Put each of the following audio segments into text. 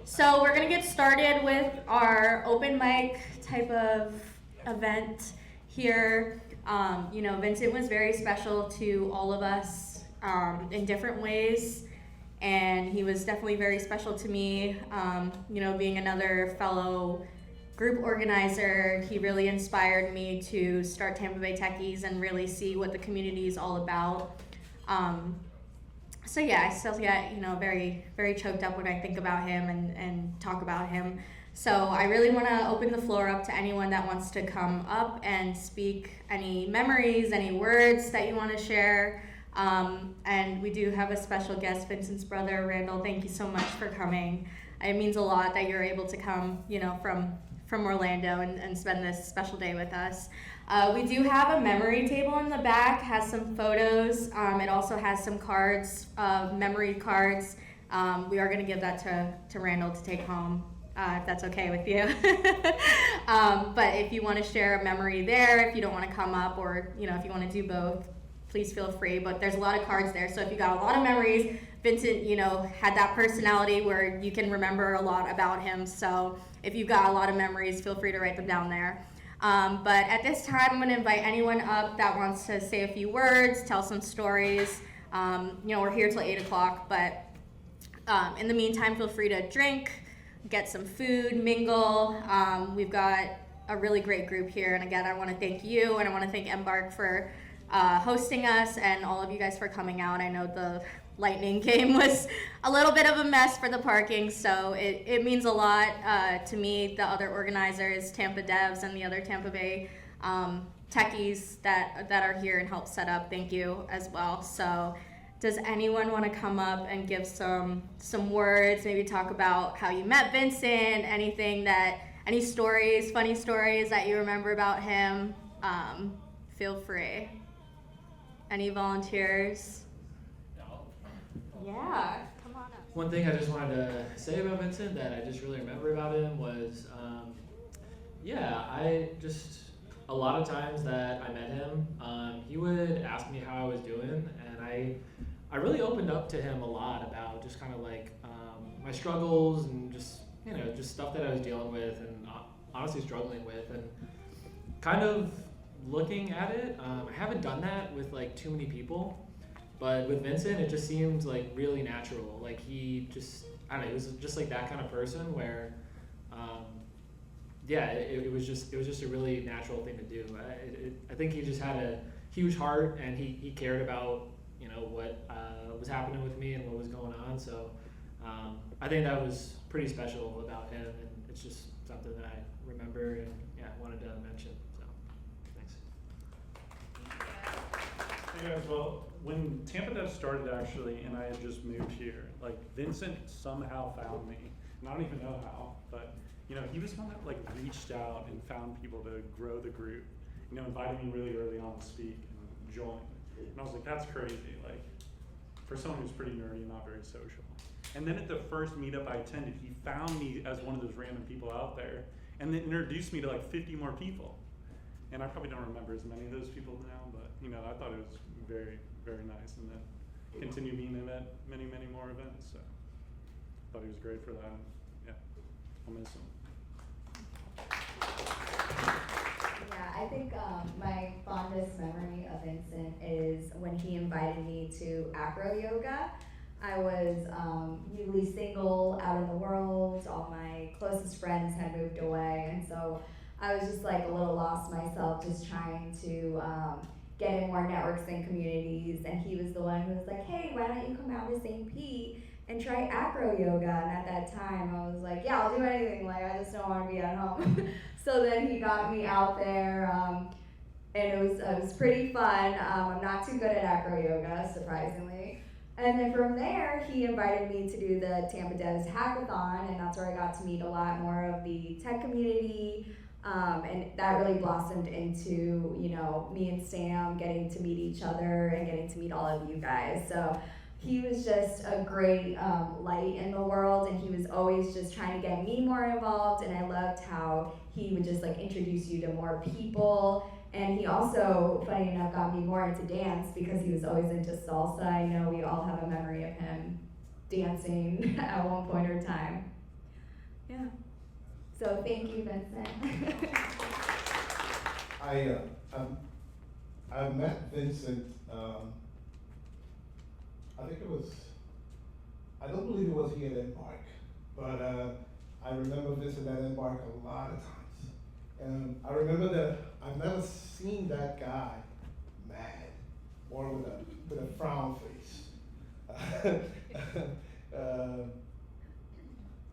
So we're gonna get started with our open mic type of event here. Vincent was very special to all of us in different ways, and he was definitely very special to me. Being another fellow group organizer, he really inspired me to start Tampa Bay Techies and really see what the community is all about. I still get, very, very choked up when I think about him and talk about him. So I really want to open the floor up to anyone that wants to come up and speak any memories, any words that you want to share. And we do have a special guest, Vincent's brother, Randall. Thank you so much for coming. It means a lot that you're able to come, from Orlando and spend this special day with us. We do have a memory table in the back, has some photos. It also has some cards, memory cards. We are going to give that to Randall to take home, if that's okay with you. But if you want to share a memory there, if you don't want to come up, or if you want to do both, please feel free. But there's a lot of cards there, so if you got a lot of memories, Vincent, had that personality where you can remember a lot about him. So if you've got a lot of memories, feel free to write them down there. But at this time, I'm going to invite anyone up that wants to say a few words, tell some stories. We're here till 8 o'clock, but in the meantime, feel free to drink, get some food, mingle. We've got a really great group here, and again, I want to thank you, and I want to thank Embark for hosting us, and all of you guys for coming out. I know the Lightning game was a little bit of a mess for the parking, so it means a lot to me, the other organizers, Tampa Devs, and the other Tampa Bay techies that are here and help set up. Thank you as well. So does anyone want to come up and give some words, maybe talk about how you met Vincent, any stories, funny stories that you remember about him? Feel free. Any volunteers? Yeah, come on up. One thing I just wanted to say about Vincent that I just really remember about him was, a lot of times that I met him, he would ask me how I was doing, and I really opened up to him a lot about just kind of like my struggles and just stuff that I was dealing with and honestly struggling with, and kind of looking at it. I haven't done that with like too many people. But with Vincent, it just seemed like really natural. Like he just, I don't know, he was just like that kind of person where, it was just a really natural thing to do. I think he just had a huge heart, and he cared about, what was happening with me and what was going on. So I think that was pretty special about him, and it's just something that I remember and wanted to mention. So thanks. Hey guys, well, when Tampa Devs started actually, and I had just moved here, like Vincent somehow found me, and I don't even know how, but he was one that like reached out and found people to grow the group, invited me really early on to speak and join, and I was like, that's crazy, like for someone who's pretty nerdy and not very social. And then at the first meetup I attended, he found me as one of those random people out there, and then introduced me to like 50 more people. And I probably don't remember as many of those people now, but I thought it was very, very nice, and then continue being at many, many more events. So I thought he was great for that. Yeah, I'll miss him. Yeah, I think my fondest memory of Vincent is when he invited me to acro yoga. I was newly single, out in the world. All my closest friends had moved away, and so I was just like a little lost myself, just trying to get in more networks and communities. And he was the one who was like, hey, why don't you come out to St. Pete and try acro yoga? And at that time I was like, yeah, I'll do anything, like I just don't want to be at home. So then he got me out there, and it was pretty fun. I'm not too good at acro yoga, surprisingly. And then from there, he invited me to do the Tampa Devs hackathon, and that's where I got to meet a lot more of the tech community. And that really blossomed into, me and Sam getting to meet each other and getting to meet all of you guys. So he was just a great light in the world, and he was always just trying to get me more involved, and I loved how he would just like introduce you to more people. And he also, funny enough, got me more into dance because he was always into salsa. I know we all have a memory of him dancing at one point or time. Yeah. So thank you, Vincent. I met Vincent, I think it was, I don't believe it was here at Embark, but I remember Vincent at Embark a lot of times. And I remember that I've never seen that guy mad or with a frown face.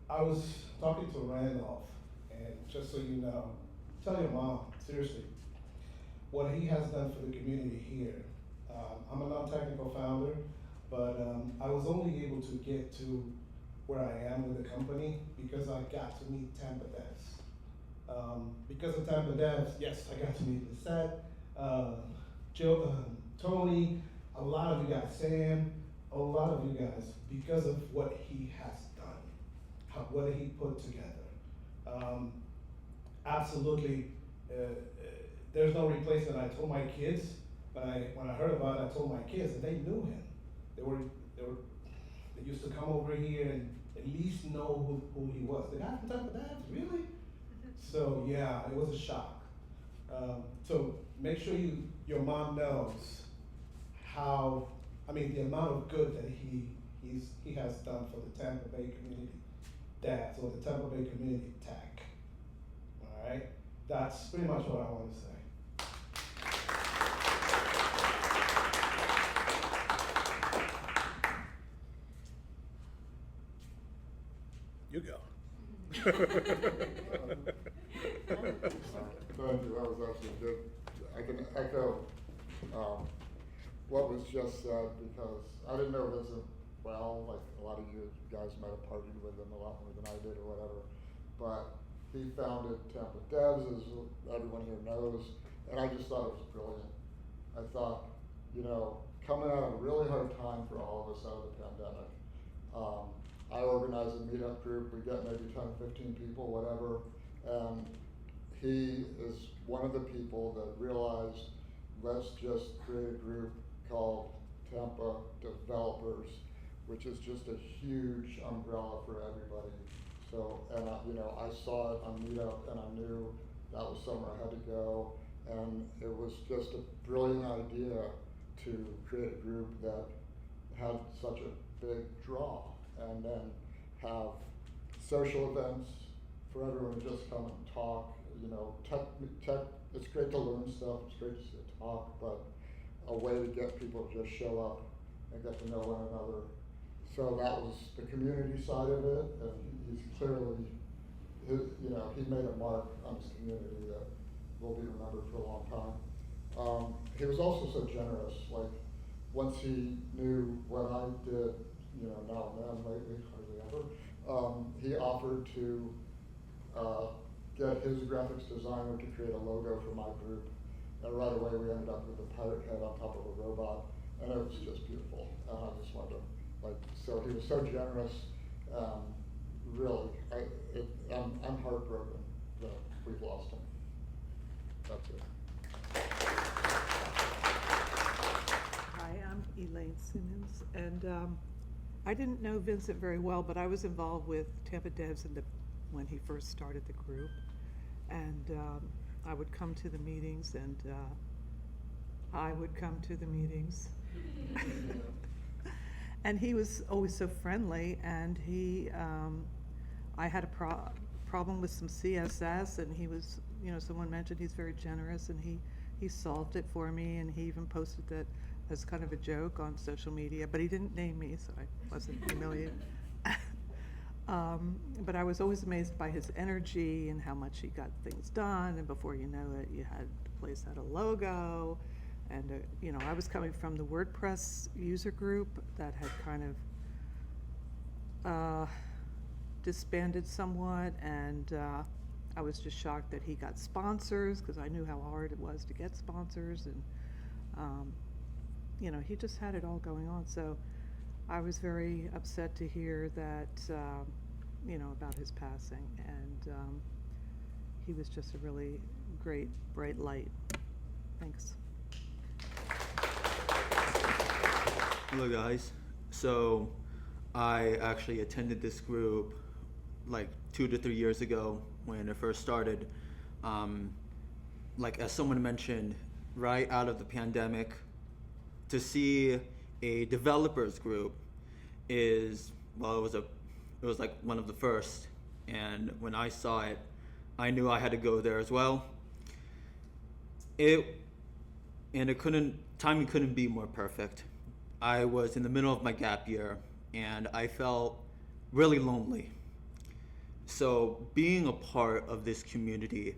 I was talking to Randolph, and just so you know, tell your mom, seriously, what he has done for the community here. I'm a non-technical founder, but I was only able to get to where I am with the company because I got to meet Tampa Devs. Because of Tampa Devs, yes, I got to meet Lisette, Jill, Tony, a lot of you guys, Sam, a lot of you guys, because of what he has done, what he put together. Absolutely, there's no replacement. I told my kids, when I heard about it, I told my kids, and they knew him. They used to come over here and at least know who he was. The guy from Tampa Devs, really? So yeah, it was a shock. So make sure your mom knows the amount of good that he has done for the Tampa Bay community, Devs, or the Tampa Bay community tech. All right, that's pretty much what I want to say. You go. Thank you, that was actually good. I can echo what was just said because I didn't know Vincent well, like a lot of you guys might have partied with him a lot more than I did or whatever, but he founded Tampa Devs, as everyone here knows, and I just thought it was brilliant. I thought, coming out of a really hard time for all of us out of the pandemic, I organized a meetup group. We get maybe 10, 15 people, whatever. And he is one of the people that realized, let's just create a group called Tampa Developers, which is just a huge umbrella for everybody. So, and I saw it on Meetup, and I knew that was somewhere I had to go. And it was just a brilliant idea to create a group that had such a big draw, and then have social events for everyone to just come and talk. Tech, it's great to learn stuff, it's great to talk, but a way to get people to just show up and get to know one another. So that was the community side of it, and he's clearly, he made a mark on his community that will be remembered for a long time. He was also so generous, like once he knew what I did, now and then, lately, hardly ever, he offered to get his graphics designer to create a logo for my group. And right away we ended up with a pirate head on top of a robot, and it was just beautiful. And I just wanted to, so he was so generous. Really, I'm heartbroken that we've lost him. That's it. Hi, I'm Elaine Simmons, and I didn't know Vincent very well, but I was involved with Tampa Devs when he first started the group, and I would come to the meetings, and I would come to the meetings. And he was always so friendly, and I had a problem with some CSS, and he was, someone mentioned he's very generous, and he solved it for me, and he even posted that as kind of a joke on social media, but he didn't name me, so I wasn't humiliated. But I was always amazed by his energy and how much he got things done, and before you know it, the place had a logo, and I was coming from the WordPress user group that had kind of disbanded somewhat, and I was just shocked that he got sponsors, because I knew how hard it was to get sponsors, and he just had it all going on. So I was very upset to hear that, about his passing, and he was just a really great, bright light. Thanks. Hello guys. So I actually attended this group like 2 to 3 years ago when it first started. Like as someone mentioned, right out of the pandemic, to see a developers group is, well, it was like one of the first. And when I saw it, I knew I had to go there as well. Timing couldn't be more perfect. I was in the middle of my gap year and I felt really lonely. So being a part of this community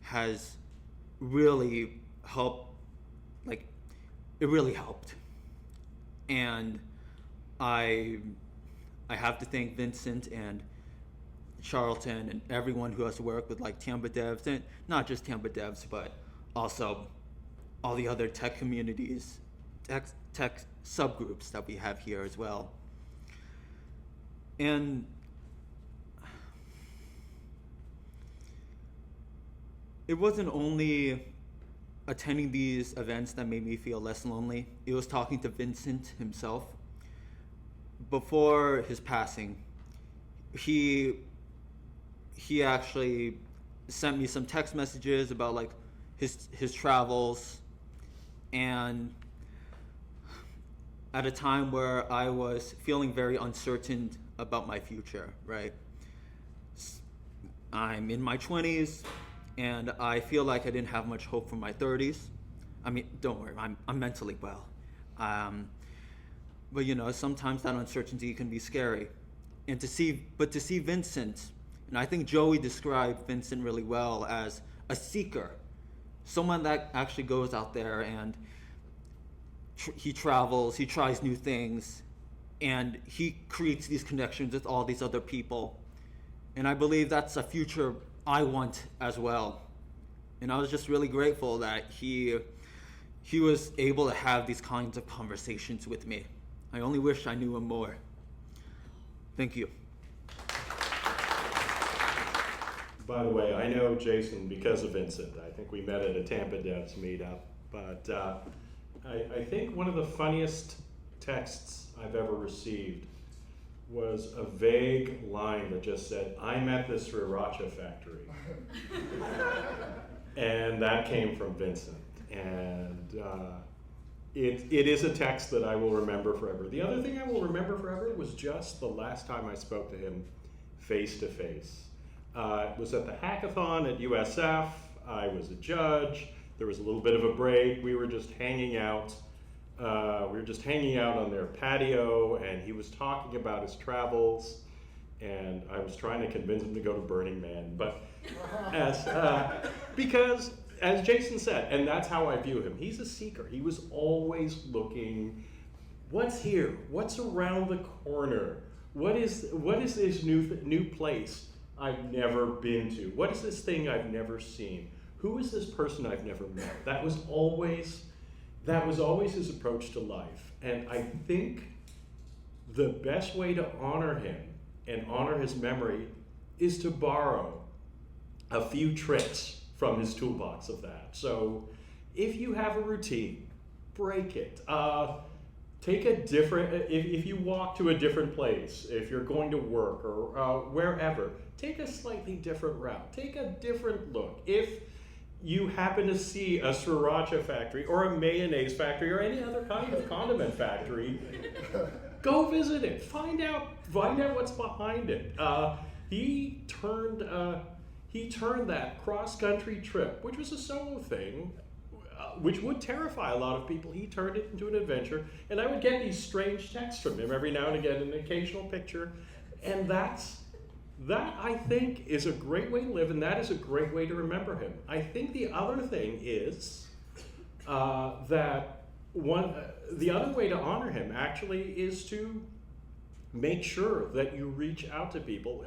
has really helped, like, it really helped. And I have to thank Vincent and Charlton and everyone who has worked with like Tampa Devs, and not just Tampa Devs, but also all the other tech communities, tech subgroups that we have here as well. And it wasn't only attending these events that made me feel less lonely. It was talking to Vincent himself. Before his passing, he actually sent me some text messages about like his travels, and at a time where I was feeling very uncertain about my future, right? I'm in my 20s and I feel like I didn't have much hope for my 30s. I mean, don't worry, I'm mentally well. But you know, sometimes that uncertainty can be scary. And to see Vincent, and I think Joey described Vincent really well as a seeker, someone that actually goes out there and he travels, he tries new things, and he creates these connections with all these other people. And I believe that's a future I want as well. And I was just really grateful that he was able to have these kinds of conversations with me. I only wish I knew him more. Thank you. By the way, I know Jason because of Vincent. I think we met at a Tampa Devs meetup. But I think one of the funniest texts I've ever received was a vague line that just said, "I'm at the sriracha factory." And that came from Vincent. And it is a text that I will remember forever. The other thing I will remember forever was just the last time I spoke to him face to face. It was at the hackathon at USF. I was a judge. There was a little bit of a break. We were just hanging out. On their patio, and he was talking about his travels, and I was trying to convince him to go to Burning Man. But because, as Jason said, and that's how I view him, he's a seeker. He was always looking, what's here? What's around the corner? What is this new place I've never been to? What is this thing I've never seen? Who is this person I've never met? That was always his approach to life. And I think the best way to honor him and honor his memory is to borrow a few tricks from his toolbox of that. So if you have a routine, break it. Take a different, if you walk to a different place, if you're going to work or wherever, take a slightly different route. Take a different look. If you happen to see a sriracha factory or a mayonnaise factory or any other kind of condiment factory, go visit it. Find out what's behind it. He turned that cross-country trip, which was a solo thing, which would terrify a lot of people. He turned it into an adventure, and I would get these strange texts from him every now and again, an occasional picture, and that I think is a great way to live, and that is a great way to remember him. I think the other thing is the other way to honor him actually is to make sure that you reach out to people.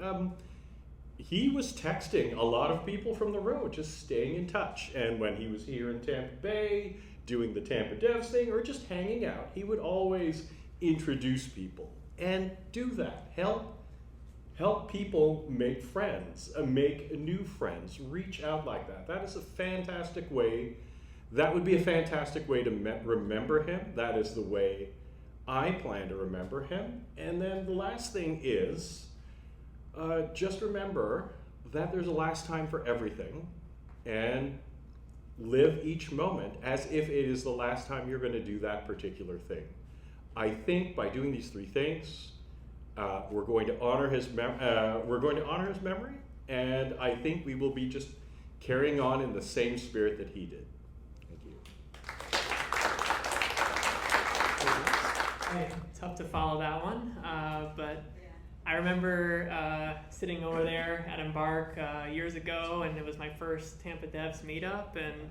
He was texting a lot of people from the road, just staying in touch. And when he was here in Tampa Bay, doing the Tampa Devs thing, or just hanging out, he would always introduce people and do that. Help people make friends, make new friends, reach out like that. That is a fantastic way. That would be a fantastic way to remember him. That is the way I plan to remember him. And then the last thing is, just remember that there's a last time for everything, and live each moment as if it is the last time you're going to do that particular thing. I think by doing these three things, we're going to honor his memory, and I think we will be just carrying on in the same spirit that he did. Thank you. Hey, tough to follow that one, but I remember sitting over there at Embark years ago, and it was my first Tampa Devs meetup, and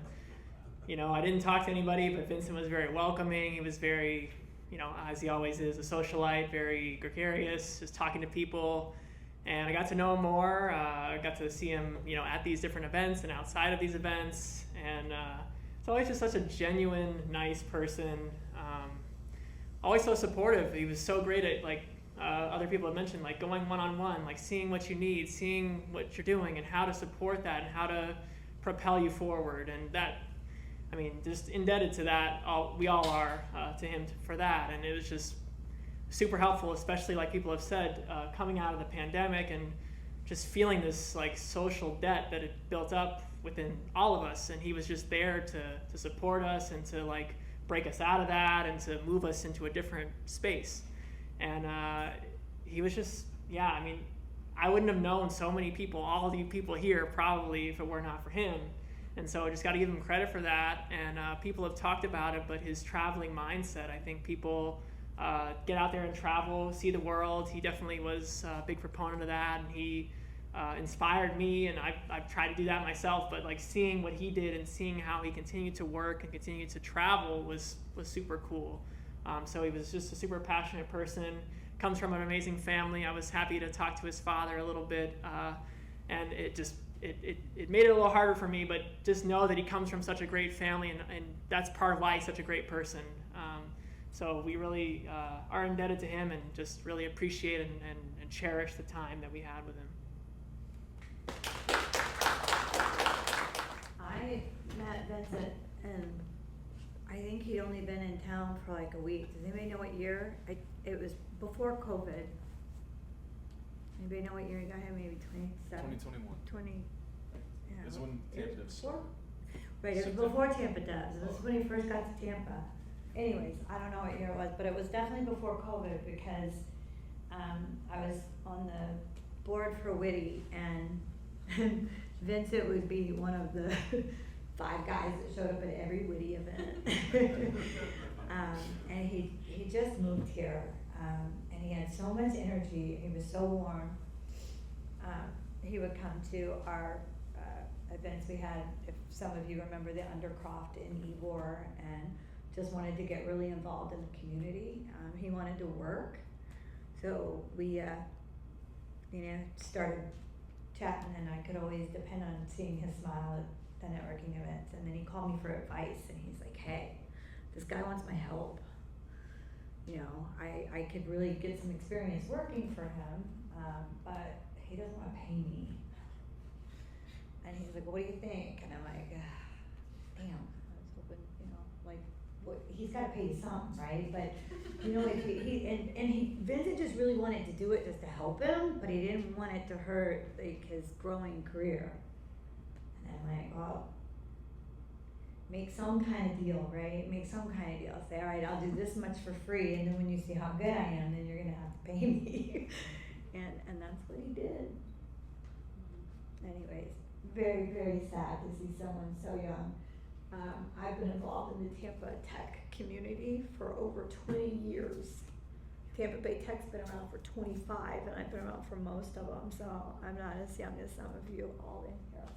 I didn't talk to anybody, but Vincent was very welcoming. He was very, as he always is, a socialite, very gregarious, just talking to people. And I got to know him more. I got to see him, at these different events and outside of these events. And it's always just such a genuine, nice person. Always so supportive. He was so great at, other people have mentioned, going one-on-one, seeing what you need, seeing what you're doing and how to support that and how to propel you forward. And that, just indebted to that, we all are to him for that. And it was just super helpful, especially like people have said, coming out of the pandemic and just feeling this social debt that had built up within all of us. And he was just there to support us and to break us out of that and to move us into a different space. And he was just, I wouldn't have known so many people, all of you people here, probably if it were not for him. And so I just got to give him credit for that. And people have talked about it, but his traveling mindset, I think people get out there and travel, see the world. He definitely was a big proponent of that, and he inspired me, and I've tried to do that myself, but seeing what he did and seeing how he continued to work and continued to travel was super cool. So he was just a super passionate person, comes from an amazing family. I was happy to talk to his father a little bit, and it made it a little harder for me, but just know that he comes from such a great family, and that's part of why he's such a great person. So we really are indebted to him and just really appreciate and cherish the time that we had with him. I met Vincent, and I think he'd only been in town for a week. Does anybody know what year? It was before COVID. Anybody know what year you got him? Maybe 2021. 20. Yeah. This is when Tampa Devs started. Right, it was before Tampa Devs. This is when he first got to Tampa. Anyways, I don't know what year it was, but it was definitely before COVID because I was on the board for Witty, and Vincent would be one of the 5 guys that showed up at every Witty event. And he just moved here, and he had so much energy. He was so warm. He would come to our events we had, if some of you remember the Undercroft in Ybor, and just wanted to get really involved in the community. He wanted to work, so we started chatting, and I could always depend on seeing his smile at the networking events. And then he called me for advice, and he's like, hey, this guy wants my help. I could really get some experience working for him, but he doesn't want to pay me. And he's like, well, what do you think? And I'm like, damn, I was hoping, he's got to pay you something, right? But Vincent just really wanted to do it just to help him, but he didn't want it to hurt his growing career. And I'm like, well, make some kind of deal, right? Make some kind of deal. Say, all right, I'll do this much for free, and then when you see how good I am, then you're gonna have to pay me. and that's what he did. Anyways, very, very sad to see someone so young. I've been involved in the Tampa Tech community for over 20 years. Tampa Bay Tech's been around for 25, and I've been around for most of them, so I'm not as young as some of you all in here.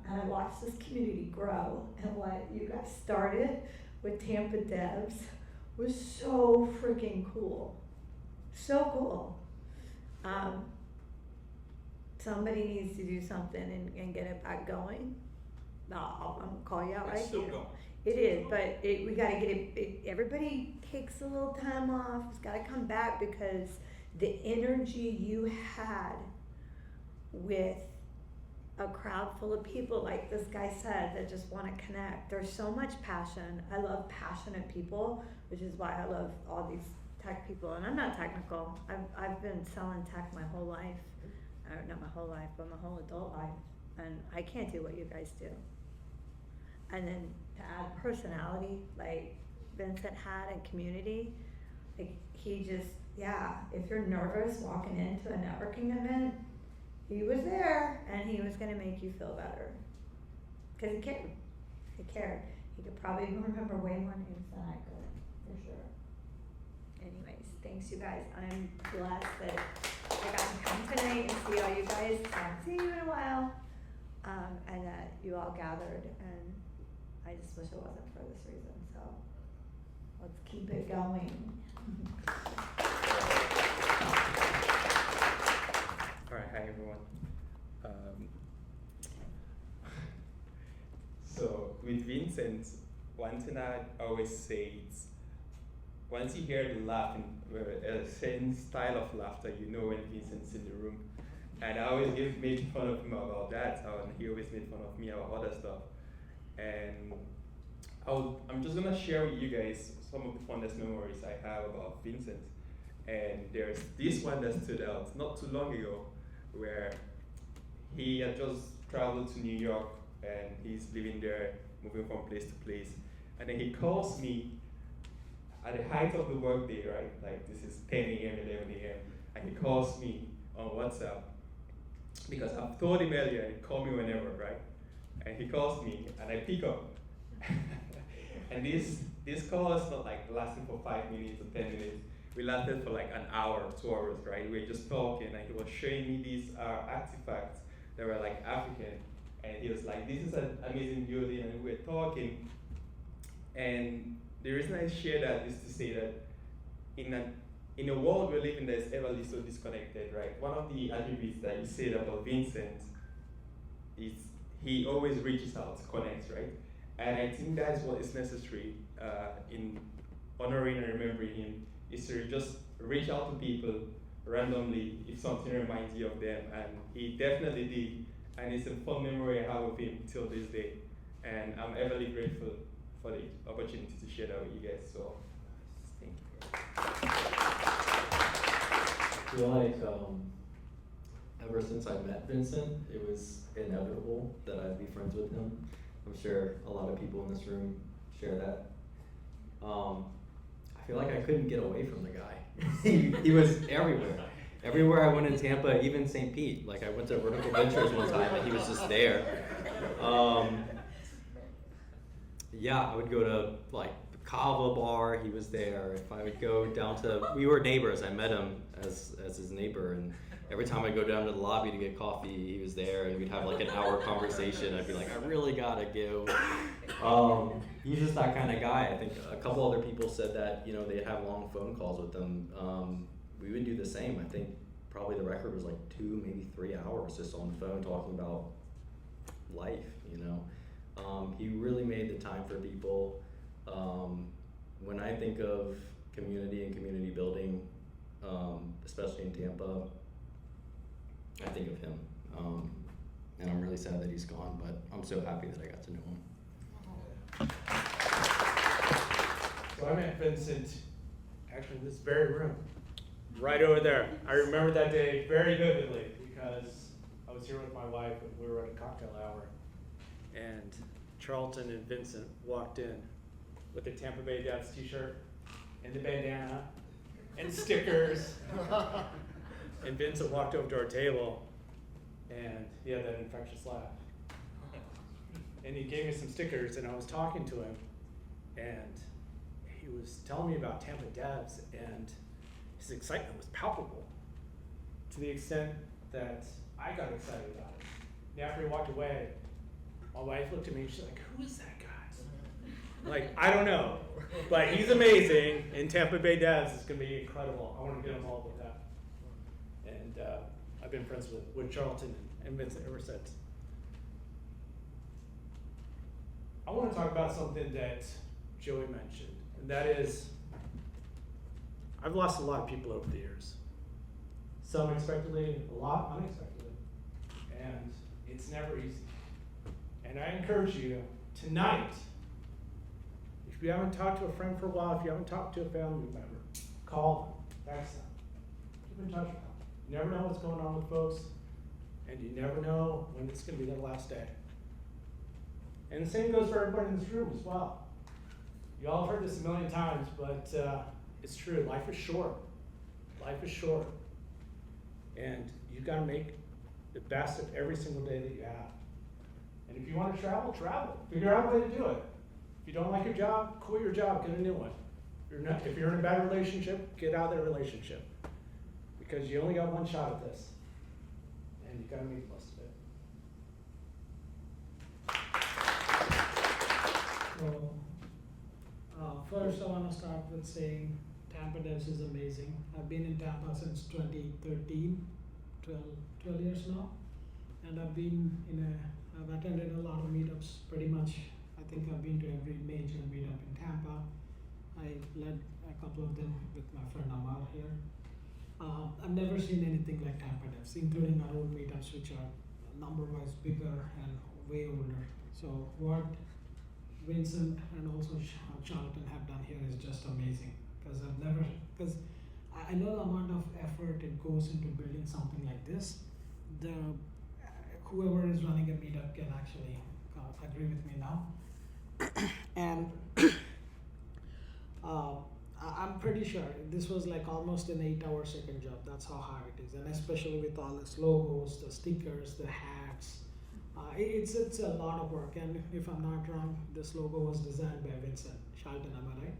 And I watched this community grow, and what you guys started with Tampa Devs was so freaking cool. So cool. Somebody needs to do something and get it back going. No, I'm gonna call you out right It's still here. going. It is, but we gotta get it, everybody takes a little time off, it's gotta come back, because the energy you had with a crowd full of people, like this guy said, that just wanna connect. There's so much passion. I love passionate people, which is why I love all these tech people, and I'm not technical. I've been selling tech my whole life, not my whole life, but my whole adult life, and I can't do what you guys do. And then to add personality, like Vincent had, and community, like he just, if you're nervous walking into a networking event, he was there, and he was gonna make you feel better. Cause he cared. He cared. He could probably remember way more names than I could, for sure. Anyways, thanks you guys. I'm blessed that I got to come tonight and see all you guys. I haven't seen you in a while. And that you all gathered, and I just wish it wasn't for this reason, so let's keep it going. Alright, hi everyone. So with Vincent, one thing I always say is, once you hear the laughing, a certain style of laughter, you know when Vincent's in the room. And I always made fun of him about that, and he always made fun of me about other stuff. And I'm just gonna share with you guys some of the fondest memories I have about Vincent. And there's this one that stood out not too long ago, where he had just traveled to New York and he's living there, moving from place to place. And then he calls me at the height of the workday, right? Like this is 10 a.m., 11 a.m. And he calls me on WhatsApp because I've told him earlier, he call me whenever, right? And he calls me and I pick up. And this call is not like lasting for 5 minutes or 10 minutes. We lasted for like an hour, 2 hours, right? We were just talking and he was showing me these artifacts that were like African. And he was like, this is an amazing building, and we were talking. And the reason I share that is to say that in a world we're living that's everly so disconnected, right? One of the attributes that you said about Vincent is he always reaches out, connects, right? And I think that's what is necessary in honoring and remembering him, is to just reach out to people randomly if something reminds you of them. And he definitely did. And it's a fun memory I have of him till this day. And I'm everly grateful for the opportunity to share that with you guys. So, thank you. I feel like ever since I met Vincent, it was inevitable that I'd be friends with him. I'm sure a lot of people in this room share that. I feel like I couldn't get away from the guy. He was everywhere. Everywhere I went in Tampa, even St. Pete. Like I went to Vertical Ventures one time and he was just there. I would go to like the Kava bar, he was there. If I would go down to, we were neighbors, I met him as his neighbor, and every time I'd go down to the lobby to get coffee, he was there, and we'd have like an hour conversation. I'd be like, I really gotta go. He's just that kind of guy. I think a couple other people said that, you know, they'd have long phone calls with him. We would do the same. I think probably the record was like 2, maybe 3 hours just on the phone talking about life, you know. He really made the time for people. When I think of community and community building, especially in Tampa, I think of him. And I'm really sad that he's gone, but I'm so happy that I got to know him. So I met Vincent actually in this very room, right over there. I remember that day very vividly because I was here with my wife and we were at a cocktail hour, and Charlton and Vincent walked in with the Tampa Bay Devs t-shirt and the bandana and stickers. And Vincent walked over to our table and he had that infectious laugh. And he gave me some stickers and I was talking to him and he was telling me about Tampa Devs, and his excitement was palpable to the extent that I got excited about it. And after he walked away, my wife looked at me and she's like, who is that guy? Like, I don't know, but he's amazing, and Tampa Bay Devs is gonna be incredible. I wanna get involved with that. And I've been friends with Charlton and Vincent ever since. I wanna talk about something that Joey mentioned, and that is, I've lost a lot of people over the years. Some unexpectedly, a lot unexpectedly, and it's never easy. And I encourage you tonight, if you haven't talked to a friend for a while, if you haven't talked to a family member, call them, text them, keep in touch with them. You never know what's going on with folks, and you never know when it's gonna be their last day. And the same goes for everybody in this room as well. You all have heard this a million times, but it's true, life is short. Life is short. And you've gotta make the best of every single day that you have. And if you wanna travel, travel. Figure out a way to do it. If you don't like your job, quit your job, get a new one. If you're in a bad relationship, get out of that relationship. Because you only got one shot at this. And you gotta make the most of it. So, first I want to start with saying Tampa Devs is amazing. I've been in Tampa since 2013, 12 years now. And I've attended a lot of meetups, pretty much. I think I've been to every major meetup in Tampa. I led a couple of them with my friend Amar here. I've never seen anything like Tampa Devs, including our own meetups, which are number-wise bigger and way older. So what Vincent and also Charlton have done here is just amazing. Because I know the amount of effort it goes into building something like this. Whoever is running a meetup can actually agree with me now. And I'm pretty sure this was like almost an 8-hour second job. That's how hard it is, and especially with all these logos, the stickers, the hats. It's a lot of work. And if I'm not wrong, this logo was designed by Vincent Charlton. Am I right?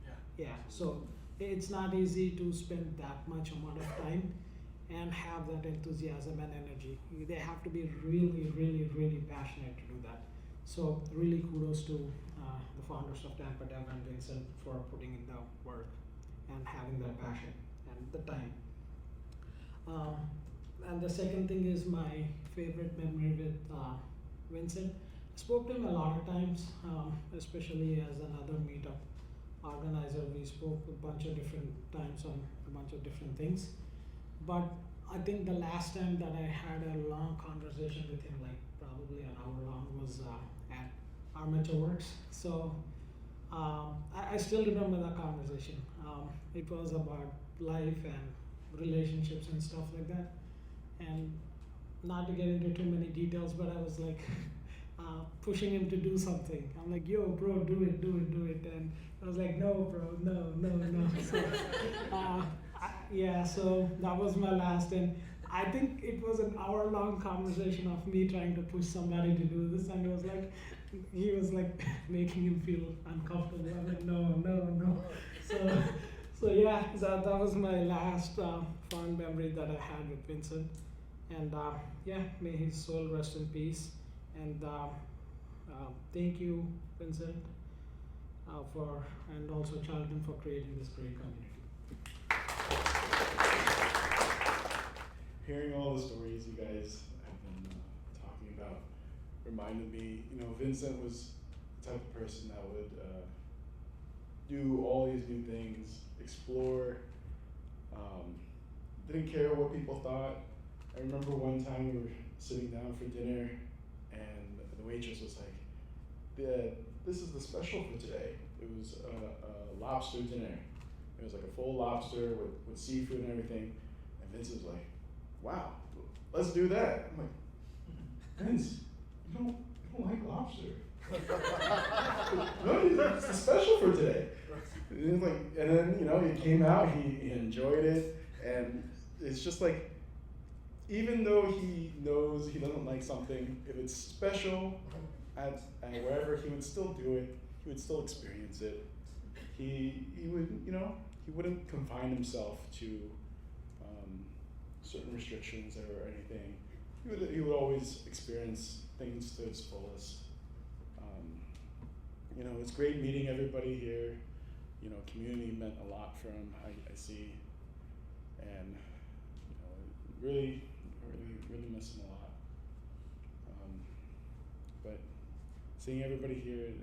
Yeah. Yeah. So it's not easy to spend that much amount of time and have that enthusiasm and energy. They have to be really, really, really passionate to do that. So really kudos to the founders of Tampa Dev and Vincent for putting in the work and having that passion and the time. And the second thing is my favorite memory with Vincent. I spoke to him a lot of times, especially as another meetup organizer. We spoke a bunch of different times on a bunch of different things. But I think the last time that I had a long conversation with him, like probably an hour long, was at Armature Works. So I still remember that conversation. It was about life and relationships and stuff like that. And not to get into too many details, but I was like pushing him to do something. I'm like, yo, bro, do it. And I was like, no, bro, no. So, so that was my last. And I think it was an hour-long conversation of me trying to push somebody to do this. And he was like making him feel uncomfortable. I'm like, no. So that was my last fond memory that I had with Vincent. And may his soul rest in peace. And thank you, Vincent, and also Charlton for creating this great community. Hearing all the stories you guys have been talking about reminded me, Vincent was the type of person that would do all these new things, explore, didn't care what people thought. I remember one time we were sitting down for dinner and the waitress was like, this is the special for today. It was a lobster dinner. It was like a full lobster with seafood and everything. And Vince was like, wow, let's do that. I'm like, Vince, you don't like lobster. No, it's the special for today. And then he came out, he enjoyed it, and it's just like, even though he knows he doesn't like something, if it's special at wherever, he would still do it. He would still experience it. He would, he wouldn't confine himself to certain restrictions or anything. He would always experience things to its fullest. It's great meeting everybody here. Community meant a lot for him, I see. And, really miss him a lot. But seeing everybody here,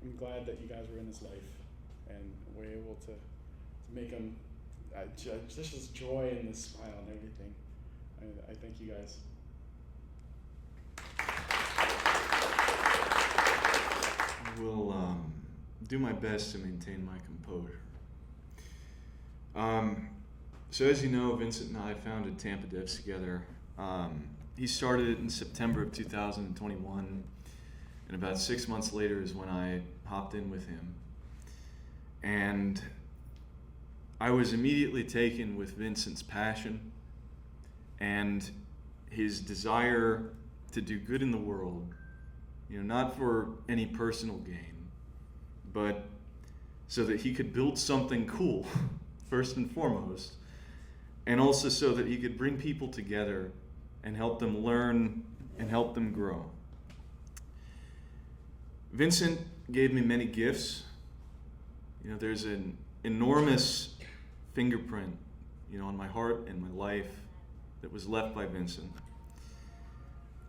I'm glad that you guys were in his life and were able to make him just this joy and this smile and everything. I thank you guys. Will do my best to maintain my composure. So as you know, Vincent and I founded Tampa Devs together. He started it in September of 2021, and about 6 months later is when I hopped in with him. And I was immediately taken with Vincent's passion and his desire to do good in the world, not for any personal gain, but so that he could build something cool, first and foremost, and also so that he could bring people together and help them learn and help them grow. Vincent gave me many gifts. There's an enormous fingerprint, on my heart and my life that was left by Vincent.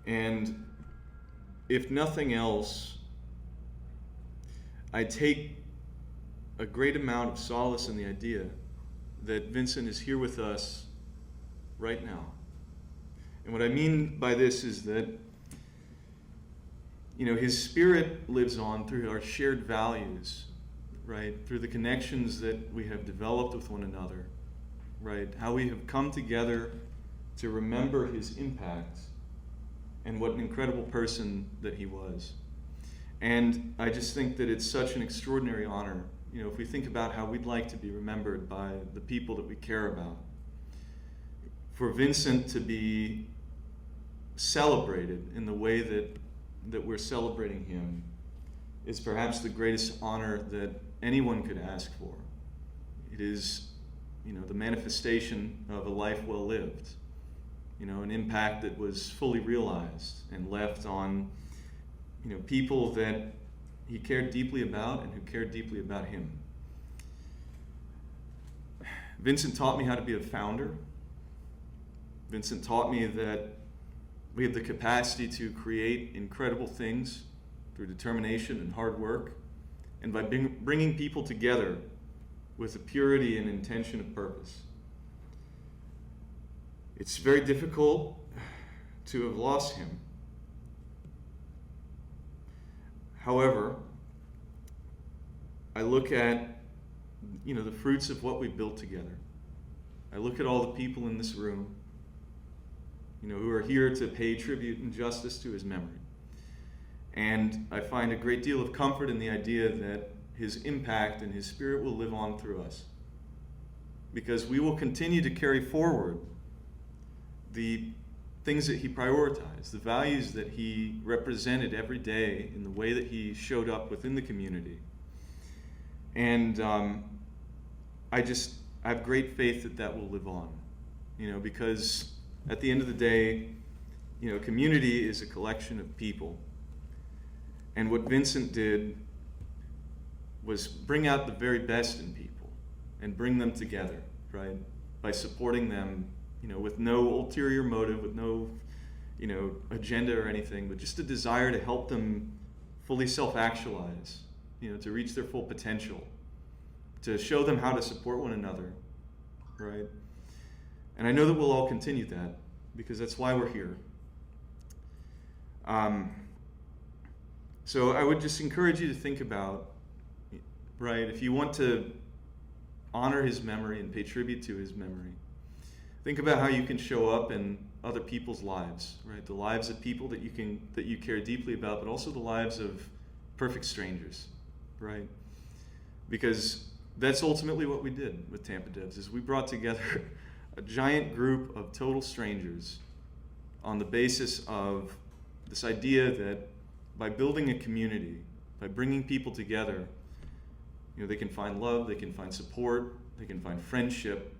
And if nothing else, I take a great amount of solace in the idea that Vincent is here with us right now. And what I mean by this is that, his spirit lives on through our shared values, right? Through the connections that we have developed with one another, right? How we have come together to remember his impact and what an incredible person that he was. And I just think that it's such an extraordinary honor, if we think about how we'd like to be remembered by the people that we care about. For Vincent to be celebrated in the way that we're celebrating him is perhaps the greatest honor that anyone could ask for. It is, the manifestation of a life well lived, an impact that was fully realized and left on, people that he cared deeply about and who cared deeply about him. Vincent taught me how to be a founder. Vincent taught me that we have the capacity to create incredible things through determination and hard work, and by bringing people together with a purity and intention of purpose. It's very difficult to have lost him. However, I look at, the fruits of what we built together. I look at all the people in this room, who are here to pay tribute and justice to his memory. And I find a great deal of comfort in the idea that his impact and his spirit will live on through us, because we will continue to carry forward the things that he prioritized, the values that he represented every day in the way that he showed up within the community. And I have great faith that that will live on, because at the end of the day, community is a collection of people. And what Vincent did was bring out the very best in people and bring them together, right? By supporting them, with no ulterior motive, with no, agenda or anything, but just a desire to help them fully self-actualize, to reach their full potential, to show them how to support one another, right? And I know that we'll all continue that, because that's why we're here. So I would just encourage you to think about, right, if you want to honor his memory and pay tribute to his memory, think about how you can show up in other people's lives, right? The lives of people that you care deeply about, but also the lives of perfect strangers, right? Because that's ultimately what we did with Tampa Devs, is we brought together a giant group of total strangers on the basis of this idea that by building a community, by bringing people together, they can find love, they can find support, they can find friendship,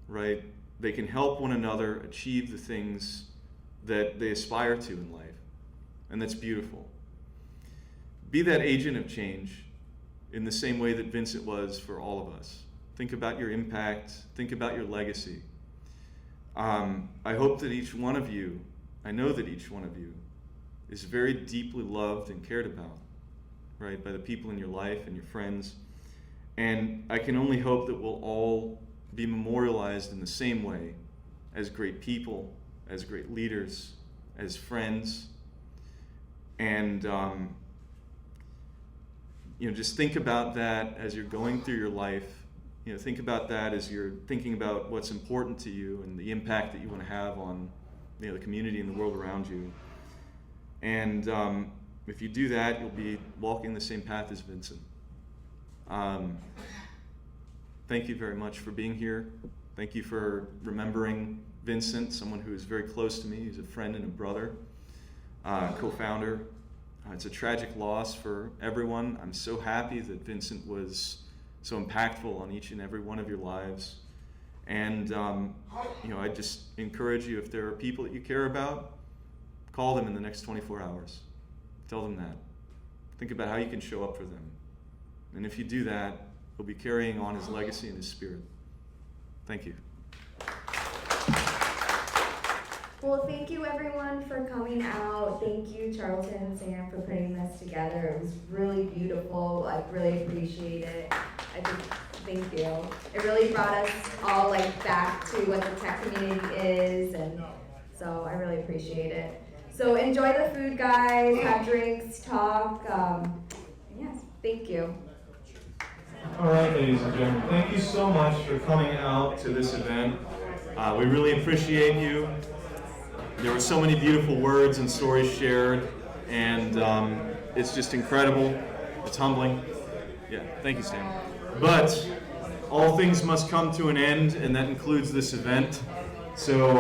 right? They can help one another achieve the things that they aspire to in life. And that's beautiful. Be that agent of change in the same way that Vincent was for all of us. Think about your impact, think about your legacy. I hope that each one of you, I know that each one of you is very deeply loved and cared about, right, by the people in your life and your friends. And I can only hope that we'll all be memorialized in the same way as great people, as great leaders, as friends. And just think about that as you're going through your life, think about that as you're thinking about what's important to you and the impact that you want to have on the community and the world around you. And if you do that, you'll be walking the same path as Vincent. Thank you very much for being here. Thank you for remembering Vincent, someone who is very close to me. He's a friend and a brother, co-founder. It's a tragic loss for everyone. I'm so happy that Vincent was so impactful on each and every one of your lives. And I just encourage you, if there are people that you care about, call them in the next 24 hours. Tell them that. Think about how you can show up for them. And if you do that, he'll be carrying on his legacy and his spirit. Thank you. Well, thank you everyone for coming out. Thank you, Charlton and Sam, for putting this together. It was really beautiful. I really appreciate it. Thank you. It really brought us all back to what the tech community is, and so I really appreciate it. So enjoy the food, guys. Have drinks, talk. Yes, thank you. All right, ladies and gentlemen, thank you so much for coming out to this event. We really appreciate you. There were so many beautiful words and stories shared, and it's just incredible. It's humbling. Yeah, thank you, Stan. But all things must come to an end, and that includes this event. So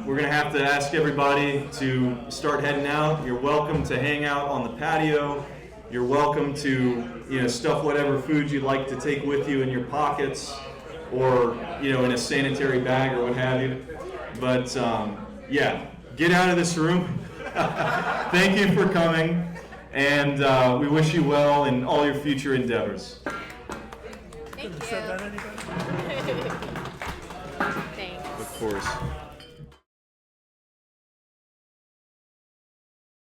we're going to have to ask everybody to start heading out. You're welcome to hang out on the patio. You're welcome to stuff whatever food you'd like to take with you in your pockets, or in a sanitary bag or what have you. But yeah, get out of this room. Thank you for coming, and we wish you well in all your future endeavors. Thank you. Said that anybody? Thanks. Of course.